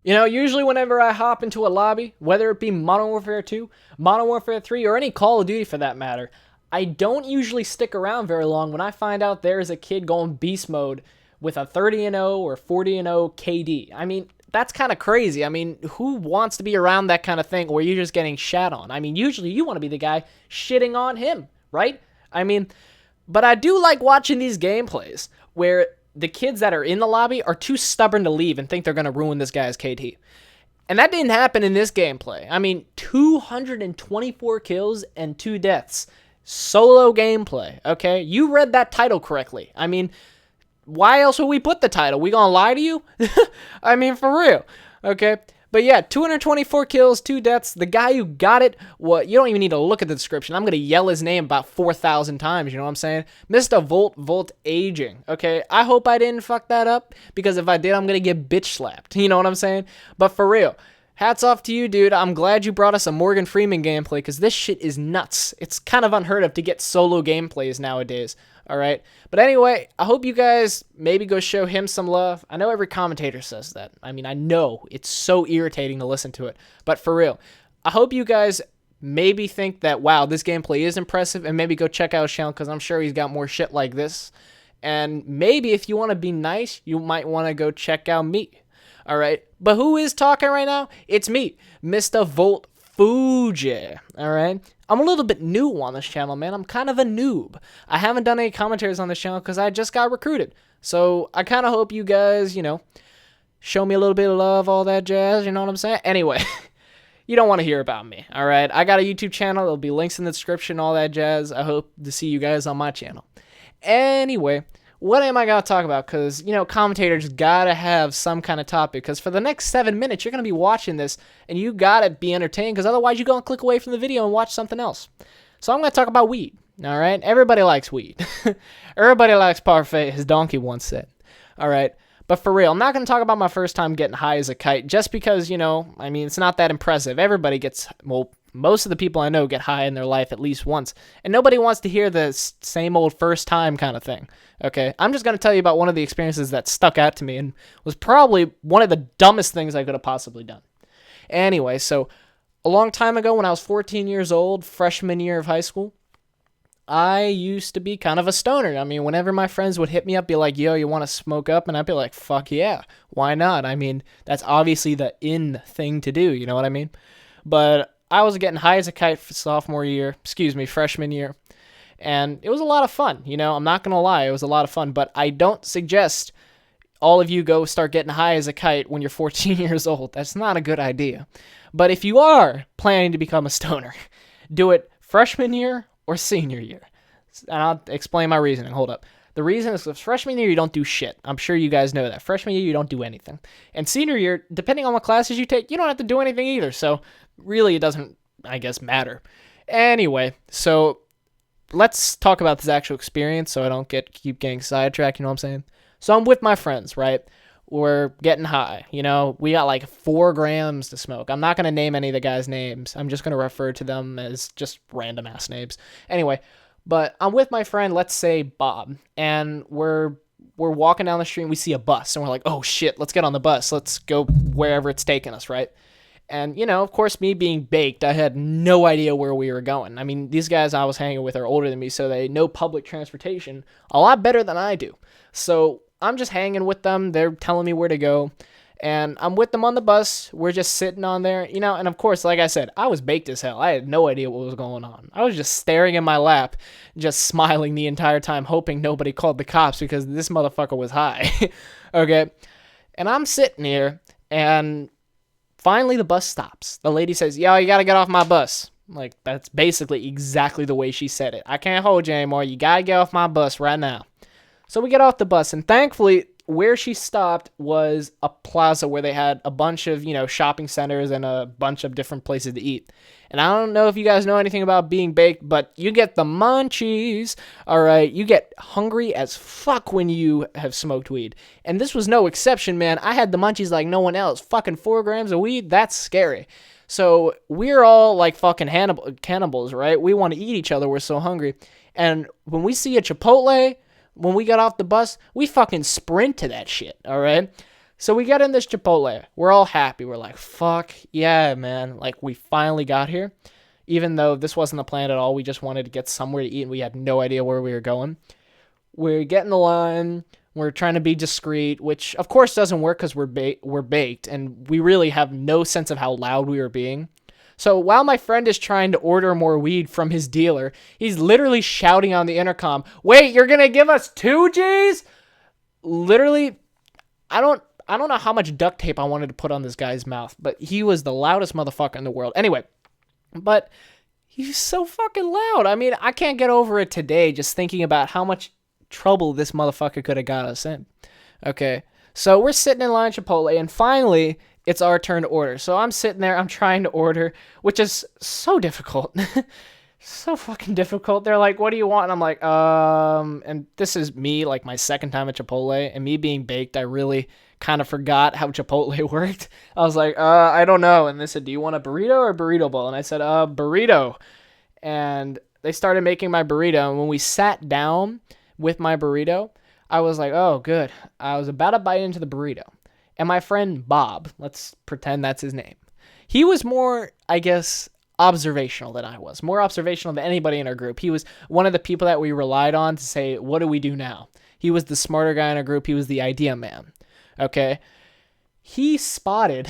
You know, usually whenever I hop into a lobby, whether it be Modern Warfare 2, Modern Warfare 3, or any Call of Duty for that matter, I don't usually stick around very long when I find out there is a kid going beast mode with a 30 and 0 or 40 and 0 KD. I mean, that's kind of crazy. I mean, who wants to be around that kind of thing where you're just getting shat on? I mean, usually you want to be the guy shitting on him, right? I mean, but I do like watching these gameplays where the kids that are in the lobby are too stubborn to leave and think they're going to ruin this guy's KD. And that didn't happen in this gameplay. I mean, 224 kills and 2 deaths. Solo gameplay, okay? You read that title correctly. I mean, why else would we put the title? We gonna lie to you? I mean, for real, okay? But yeah, 224 kills, 2 deaths. The guy who got it, well, you don't even need to look at the description. I'm going to yell his name about 4,000 times, you know what I'm saying? Mr. Volt Aging, okay? I hope I didn't fuck that up, because if I did, I'm going to get bitch slapped, you know what I'm saying? But for real, hats off to you, dude. I'm glad you brought us a Morgan Freeman gameplay, because this shit is nuts. It's kind of unheard of to get solo gameplays nowadays. All right. But anyway, I hope you guys maybe go show him some love. I know every commentator says that. I mean, I know it's so irritating to listen to it. But for real, I hope you guys maybe think that, wow, this gameplay is impressive, and maybe go check out his channel, because I'm sure he's got more shit like this. And maybe if you want to be nice, you might want to go check out me. All right. But who is talking right now? It's me, Mr. Volt Fuji. All right. I'm a little bit new on this channel, man. I'm kind of a noob. I haven't done any commentaries on this channel because I just got recruited. So I kind of hope you guys, show me a little bit of love, all that jazz. You know what I'm saying? Anyway, you don't want to hear about me. All right. I got a YouTube channel. There'll be links in the description, all that jazz. I hope to see you guys on my channel. Anyway, what am I going to talk about? Because, commentators got to have some kind of topic. Because for the next 7 minutes, you're going to be watching this, and you got to be entertained, because otherwise you're going to click away from the video and watch something else. So I'm going to talk about weed, all right? Everybody likes weed. Everybody likes parfait, his donkey once said, all right? But for real, I'm not going to talk about my first time getting high as a kite, just because, it's not that impressive. Everybody gets, most of the people I know get high in their life at least once, and nobody wants to hear the same old first time kind of thing, okay? I'm just going to tell you about one of the experiences that stuck out to me and was probably one of the dumbest things I could have possibly done. Anyway, so a long time ago when I was 14 years old, freshman year of high school, I used to be kind of a stoner. I mean, whenever my friends would hit me up, be like, yo, you want to smoke up? And I'd be like, fuck yeah, why not? I mean, that's obviously the in thing to do, you know what I mean? But I was getting high as a kite for freshman year. And it was a lot of fun, I'm not going to lie, it was a lot of fun. But I don't suggest all of you go start getting high as a kite when you're 14 years old. That's not a good idea. But if you are planning to become a stoner, do it freshman year or senior year. And I'll explain my reasoning. Hold up. The reason is freshman year, you don't do shit. I'm sure you guys know that. Freshman year, you don't do anything. And senior year, depending on what classes you take, you don't have to do anything either. So really, it doesn't, I guess, matter. Anyway, so let's talk about this actual experience so I don't keep getting sidetracked, you know what I'm saying? So I'm with my friends, right? We're getting high, we got like 4 grams to smoke. I'm not going to name any of the guys' names. I'm just going to refer to them as just random ass names. Anyway, but I'm with my friend, let's say Bob, and we're walking down the street and we see a bus and we're like, oh shit, let's get on the bus. Let's go wherever it's taking us, right? And, of course, me being baked, I had no idea where we were going. I mean, these guys I was hanging with are older than me, so they know public transportation a lot better than I do. So I'm just hanging with them. They're telling me where to go. And I'm with them on the bus. We're just sitting on there, and of course, like I said, I was baked as hell. I had no idea what was going on. I was just staring in my lap, just smiling the entire time, hoping nobody called the cops because this motherfucker was high. Okay? And I'm sitting here, and finally the bus stops. The lady says, yo, you gotta get off my bus. Like, that's basically exactly the way she said it. I can't hold you anymore. You gotta get off my bus right now. So we get off the bus, and thankfully, where she stopped was a plaza where they had a bunch of, shopping centers and a bunch of different places to eat. And I don't know if you guys know anything about being baked, but you get the munchies, all right? You get hungry as fuck when you have smoked weed. And this was no exception, man. I had the munchies like no one else. Fucking 4 grams of weed, that's scary. So we're all like fucking cannibals, right? We want to eat each other. We're so hungry. And when we see a Chipotle, when we got off the bus, we fucking sprint to that shit, all right? So we get in this Chipotle. We're all happy. We're like, fuck yeah, man. Like, we finally got here. Even though this wasn't the plan at all. We just wanted to get somewhere to eat and we had no idea where we were going. We're getting the line. We're trying to be discreet, which of course doesn't work because we're baked and we really have no sense of how loud we were being. So while my friend is trying to order more weed from his dealer, he's literally shouting on the intercom, "Wait, you're going to give us 2 Gs?" Literally, I don't know how much duct tape I wanted to put on this guy's mouth, but he was the loudest motherfucker in the world. Anyway, but he's so fucking loud. I mean, I can't get over it today just thinking about how much trouble this motherfucker could have got us in. Okay, so we're sitting in line at Chipotle, and finally, it's our turn to order. So I'm sitting there, I'm trying to order, which is so difficult. So fucking difficult. They're like, "What do you want?" And I'm like, and this is me, like my second time at Chipotle, and me being baked, I really kind of forgot how Chipotle worked. I was like, I don't know. And they said, "Do you want a burrito or a burrito bowl?" And I said, burrito. And they started making my burrito. And when we sat down with my burrito, I was like, oh, good. I was about to bite into the burrito. And my friend Bob, let's pretend that's his name, he was more, I guess, observational than I was. More observational than anybody in our group. He was one of the people that we relied on to say, what do we do now? He was the smarter guy in our group. He was the idea man. Okay? He spotted...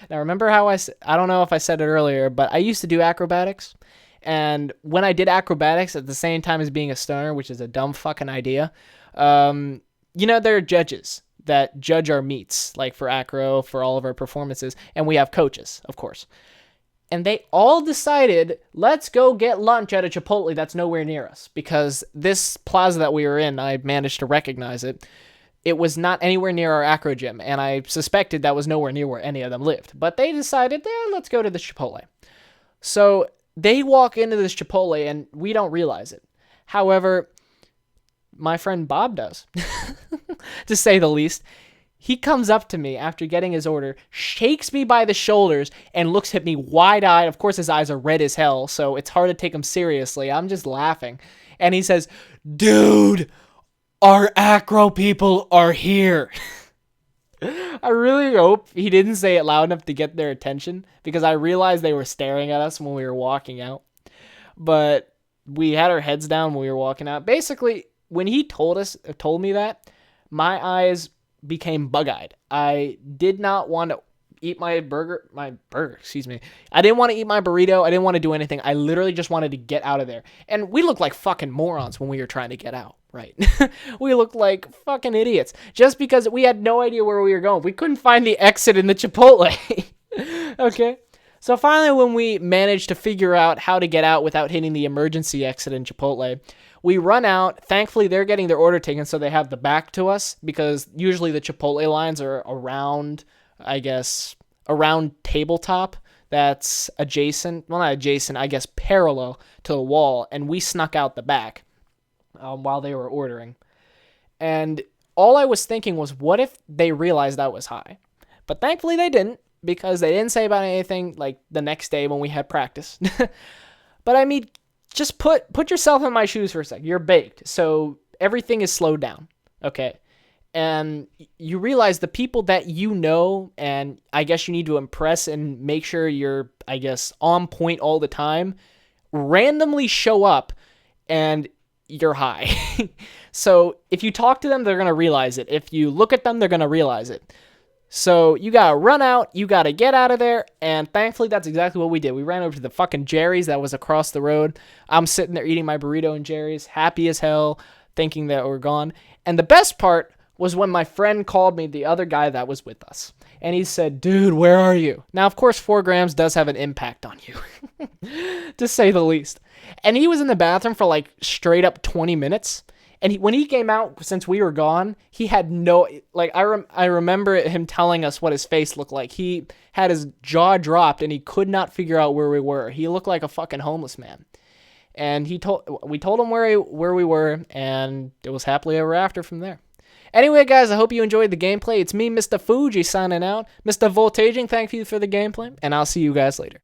Now, remember how I don't know if I said it earlier, but I used to do acrobatics. And when I did acrobatics at the same time as being a stoner, which is a dumb fucking idea, there are judges that judge our meets, like for acro, for all of our performances, and we have coaches, of course. And they all decided, let's go get lunch at a Chipotle that's nowhere near us, because this plaza that we were in, I managed to recognize it. It was not anywhere near our acro gym, and I suspected that was nowhere near where any of them lived. But they decided, let's go to the Chipotle. So they walk into this Chipotle, and we don't realize it. However, my friend Bob does, to say the least. He comes up to me after getting his order, shakes me by the shoulders, and looks at me wide-eyed. Of course, his eyes are red as hell, so it's hard to take him seriously. I'm just laughing. And he says, "Dude, our acro people are here." I really hope he didn't say it loud enough to get their attention, because I realized they were staring at us when we were walking out. But we had our heads down when we were walking out. Basically, when he told me that, my eyes became bug-eyed. I did not want to eat my burger, excuse me. I didn't want to eat my burrito. I didn't want to do anything. I literally just wanted to get out of there. And we looked like fucking morons when we were trying to get out, right? We looked like fucking idiots just because we had no idea where we were going. We couldn't find the exit in the Chipotle. Okay? So finally, when we managed to figure out how to get out without hitting the emergency exit in Chipotle, we run out. Thankfully, they're getting their order taken, so they have the back to us, because usually the Chipotle lines are around, I guess, around tabletop that's adjacent, well, not adjacent, I guess parallel to the wall, and we snuck out the back while they were ordering. And all I was thinking was, what if they realized I was high? But thankfully they didn't, because they didn't say about anything like the next day when we had practice. But I mean, just put yourself in my shoes for a second. You're baked, so everything is slowed down, okay? And you realize the people that you know, and I guess you need to impress and make sure you're, I guess, on point all the time, randomly show up and you're high. So if you talk to them, they're going to realize it. If you look at them, they're going to realize it. So you got to run out, you got to get out of there, and thankfully that's exactly what we did. We ran over to the fucking Jerry's that was across the road. I'm sitting there eating my burrito in Jerry's, happy as hell, thinking that we're gone. And the best part was when my friend called me, the other guy that was with us, and he said, "Dude, where are you?" Now, of course, 4 grams does have an impact on you, to say the least. And he was in the bathroom for like straight up 20 minutes. And when he came out, since we were gone, he had no, like, I remember him telling us what his face looked like. He had his jaw dropped and he could not figure out where we were. He looked like a fucking homeless man. And we told him where we were, and it was happily ever after from there. Anyway, guys, I hope you enjoyed the gameplay. It's me, Mr. Fuji, signing out. Mr. Voltaging, thank you for the gameplay, and I'll see you guys later.